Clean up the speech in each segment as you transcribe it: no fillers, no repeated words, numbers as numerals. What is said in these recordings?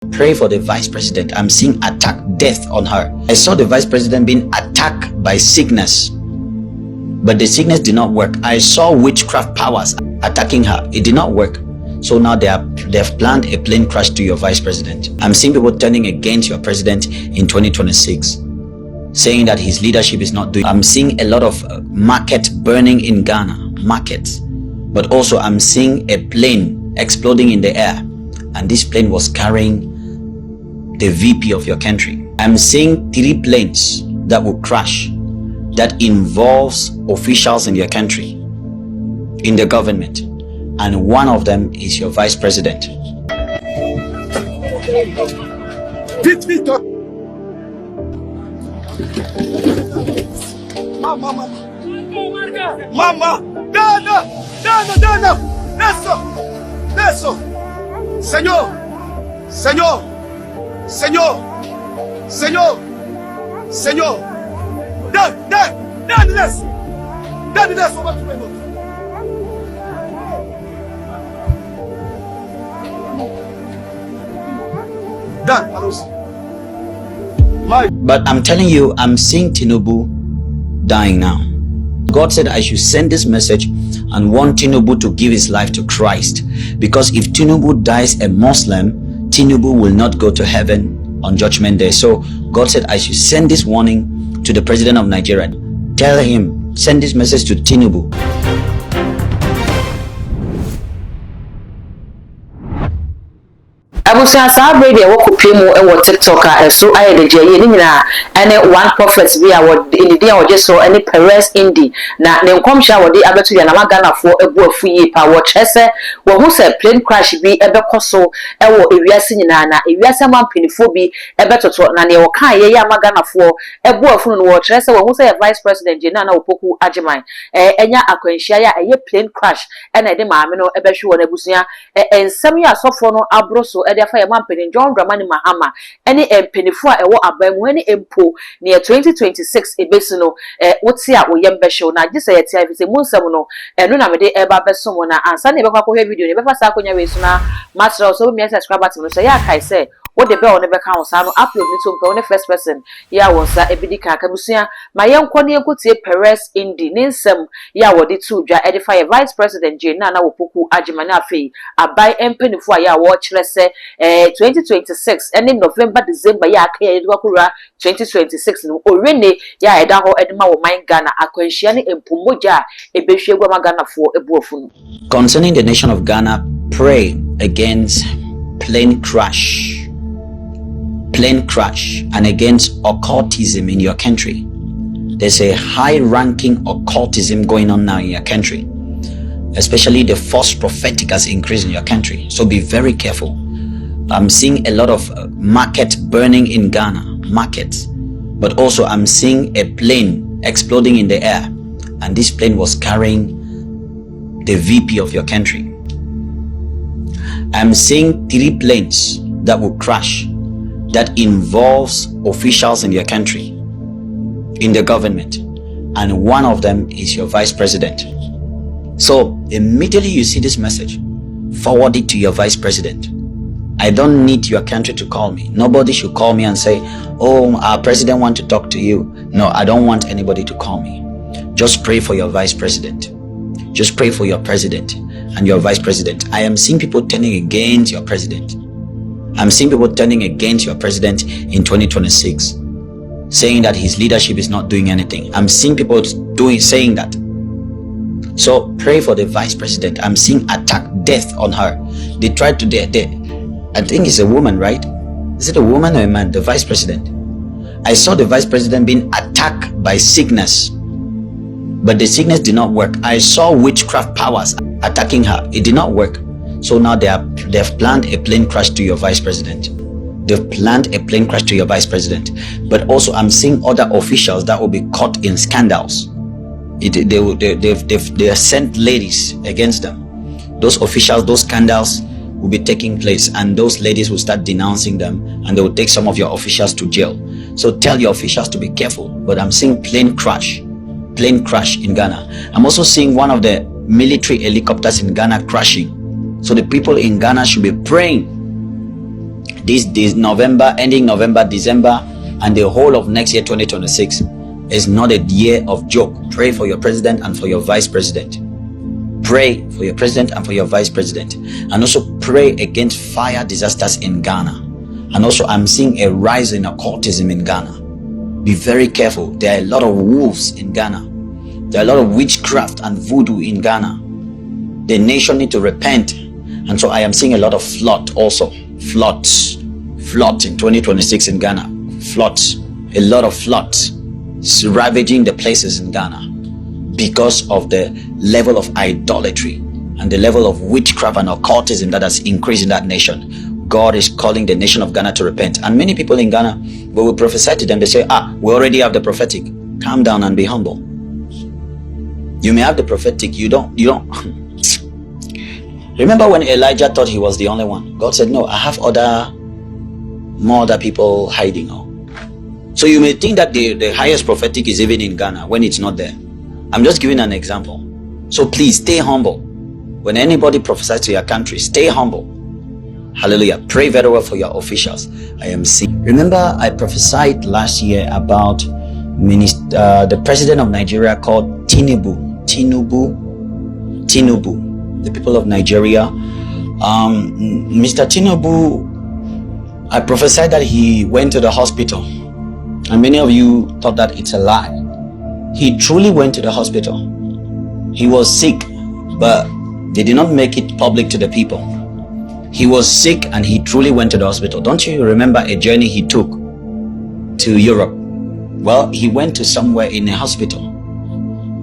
Pray for the vice president. I'm seeing attack, death on her. I saw the vice president being attacked by sickness, but the sickness did not work. I saw witchcraft powers attacking her. It did not work. So now they've planned a plane crash to your vice president. I'm seeing people turning against your president in 2026, saying that his leadership is not doing. I'm seeing a lot of market burning in Ghana, markets, but also I'm seeing a plane exploding in the air, and this plane was carrying the VP of your country. I'm seeing 3 planes that will crash that involves officials in your country, in the government, and one of them is your vice president. Mama, Naana, Neso, Señor, But I'm telling you, I'm seeing Tinubu dying now. God said I should send this message and want Tinubu to give his life to Christ, because if Tinubu dies a Muslim, Tinubu will not go to heaven on Judgment Day. So God said I should send this warning to the president of Nigeria. Tell him, send this message to Tinubu. Abusa sabre de woko pemu e wo TikTok so aye de je ni nyina ene one prophet bi a wo in the o je so ene Perez Indi na ne nkomhya wo de abeto ya na magana fo ebu afuyi pa wo chese wo hu se plane crash bi ebe koso e wo ewiase nyina na ewiase mampenifo bi ebe toto na ne wo kan ye ya magana fo ebu afunu no wo chese wo hu se vice president je na opoku agiman enya akwanhia ya eye plane crash ene de maame no ebe hwe wo na busia ensem ya sofo no abroso afa ya mampeni John Dramani Mahama ene empenifu a ewo abamu ene empo ne 2026 ebesi no wote a woyembehwe na gise yete afise munsem no eno na mede eba beso mo na ansa ne bekwa kohwe video ne befa sa akonya wesu na master so mi subscriber tim no so ya kai say wo de be wo ne beka wo sa no upload ni to mpe wo first person ya wo sa ebidi ka kabusia ma yenko ne yenkotie Perez Indi ne nsem ya wo de tu dwa edify vice president Naana wopoku agimani afei abai empenifu a ya wo kire se 2026 and in November December ya akaya edwakura 2026 no orene ya eda ho edema wo man Ghana akwanhia ne empomoja ebehwe gwa magana fo ebuofunu. Concerning the nation of Ghana, pray against plane crash and against occultism in your country. There's a high-ranking occultism going on now in your country, especially the false prophetic has increased in your country, so be very careful. I'm seeing a lot of market burning in Ghana, markets, but also I'm seeing a plane exploding in the air, and this plane was carrying the VP of your country. I'm seeing 3 planes that will crash that involves officials in your country, in the government, and one of them is your vice president. So immediately you see this message, forward it to your vice president. I don't need your country to call me. Nobody should call me and say, oh, our president wants to talk to you. No, I don't want anybody to call me. Just pray for your vice president. Just pray for your president and your vice president. I am seeing people turning against your president. I'm seeing people turning against your president in 2026, saying that his leadership is not doing anything. I'm seeing people saying that. So pray for the vice president. I'm seeing attack, death on her. They tried to I think it's a woman, right? Is it a woman or a man? The vice president. I saw the vice president being attacked by sickness, but the sickness did not work. I saw witchcraft powers attacking her. It did not work. So now they've planned a plane crash to your vice president. They've planned a plane crash to your vice president. But also I'm seeing other officials that will be caught in scandals. They have sent ladies against them. Those officials, those scandals will be taking place, and those ladies will start denouncing them, and they will take some of your officials to jail. So tell your officials to be careful. But I'm seeing plane crash in Ghana. I'm also seeing one of the military helicopters in Ghana crashing. So the people in Ghana should be praying This November, ending November, December, and the whole of next year 2026 is not a year of joke. Pray for your president and for your vice president. Pray for your president and for your vice president, and also pray against fire disasters in Ghana. And also, I'm seeing a rise in occultism in Ghana. Be very careful. There are a lot of wolves in Ghana. There are a lot of witchcraft and voodoo in Ghana. The nation need to repent. And so I am seeing a lot of flood also. Floods in 2026 in Ghana. Floods. A lot of floods ravaging the places in Ghana because of the level of idolatry and the level of witchcraft and occultism that has increased in that nation. God is calling the nation of Ghana to repent. And many people in Ghana, we will prophesy to them. They say, we already have the prophetic. Calm down and be humble. You may have the prophetic. You don't. Remember when Elijah thought he was the only one? God said, no, I have more other people hiding. So you may think that the highest prophetic is even in Ghana when it's not there. I'm just giving an example. So please stay humble. When anybody prophesies to your country, stay humble. Hallelujah. Pray very well for your officials. I am seeing. Remember, I prophesied last year about the president of Nigeria called Tinubu. The people of Nigeria. Mr. Tinubu, I prophesied that he went to the hospital. And many of you thought that it's a lie. He truly went to the hospital. He was sick, but they did not make it public to the people. He was sick and he truly went to the hospital. Don't you remember a journey he took to Europe? Well, he went to somewhere in a hospital.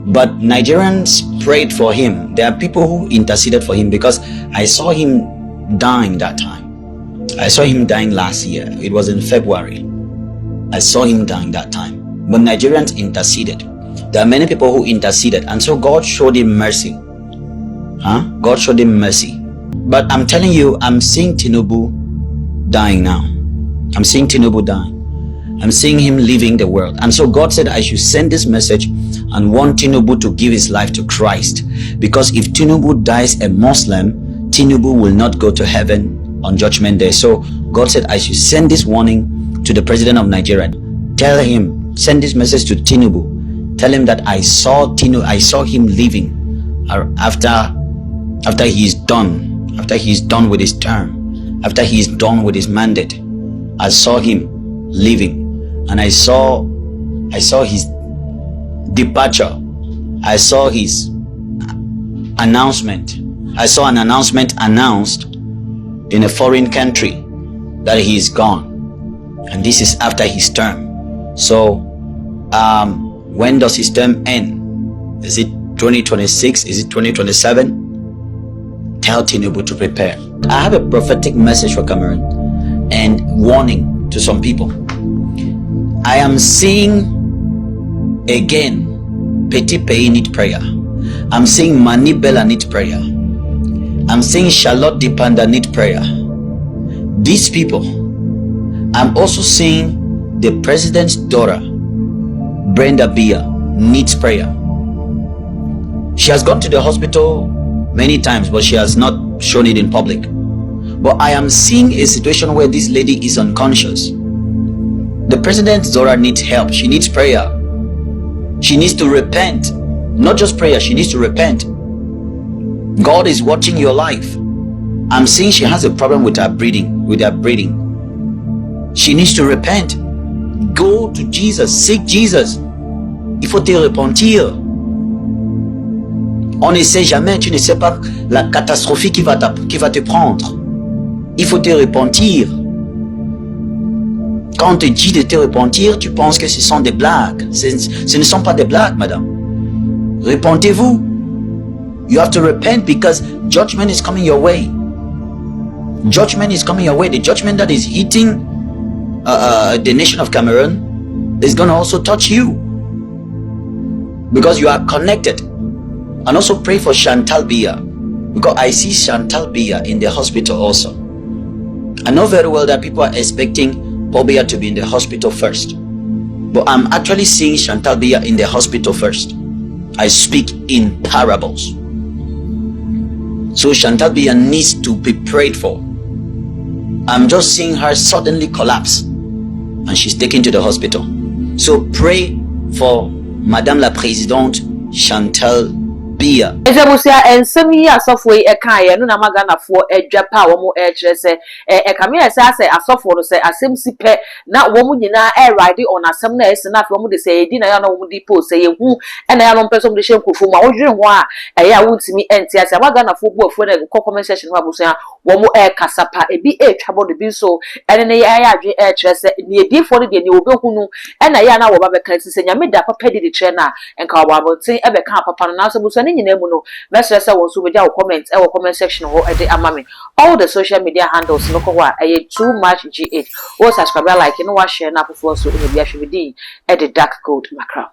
But Nigerians prayed for him. There are people who interceded for him because I saw him dying that time. I saw him dying last year. It was in February. I saw him dying that time. But Nigerians interceded. There are many people who interceded, and so God showed him mercy. God showed him mercy. But I'm telling you, I'm seeing Tinubu dying now. I'm seeing Tinubu dying. I'm seeing him leaving the world. And so God said I should send this message and want Tinubu to give his life to Christ. Because if Tinubu dies a Muslim, Tinubu will not go to heaven on Judgment Day. So God said I should send this warning to the president of Nigeria. Tell him, send this message to Tinubu. Tell him that I saw him leaving after he's done. After he's done with his term. After he's done with his mandate. I saw him leaving. And I saw his departure. I saw his announcement. I saw an announcement announced in a foreign country that he is gone. And this is after his term. So when does his term end? Is it 2026? Is it 2027? Tell Tinubu to prepare. I have a prophetic message for Cameroon and warning to some people. I am seeing again Petit Pays need prayer. I'm seeing Mani Bella need prayer. I'm seeing Charlotte Dipanda need prayer. These people. I'm also seeing the president's daughter, Brenda Bia, needs prayer. She has gone to the hospital many times, but she has not shown it in public. But I am seeing a situation where this lady is unconscious. The president's daughter needs help. She needs prayer. She needs to repent. Not just prayer, she needs to repent. God is watching your life. I'm seeing she has a problem with her breathing. She needs to repent. Go to Jesus. Seek Jesus. Il faut te repentir. On ne sait jamais, tu ne sais pas la catastrophe qui va te prendre. Il faut te repentir. Quand on te dit de te repentir, tu penses que ce sont des blagues. Ce ne sont pas des blagues, madame. Repentez-vous. You have to repent because judgment is coming your way. Judgment is coming your way. The judgment that is hitting the nation of Cameroon is going to also touch you because you are connected. And also pray for Chantal Bia, because I see Chantal Bia in the hospital also. I know very well that people are expecting Paul Bia to be in the hospital first, but I'm actually seeing Chantal Bia in the hospital first. I speak in parables. So Chantal Bia needs to be prayed for. I'm just seeing her suddenly collapse and she's taken to the hospital. So pray for Madame la Présidente Chantal Bia. Ejabusia ensem yi asofo yi eka ye no na magana fo edwapa wo mo e kire se e kame ese ase asofo no se asem sipe na wo mo nyina e ride on asem na ese na afo mo de se edi na ya no wo di post se ye hu e na ya no person de she nkufu ma wo dwene ho a e ya wuntimi enti ase magana fo bu afo na ko comment section wa buso ya wo mo e kasapa ebi e twabo de bi so ene ne ya ya adwe e kire se ne edi fo de ne obehunu e na ya na wo ba be kan se nyame da papa de kire na enka wo abotin e be kan papa na so buso no best say won so media comment comment section ho e amame all the social media handles no ko wa too much gh o subscribe like no wa share na afofo so e bia hwebedi e the dark code macra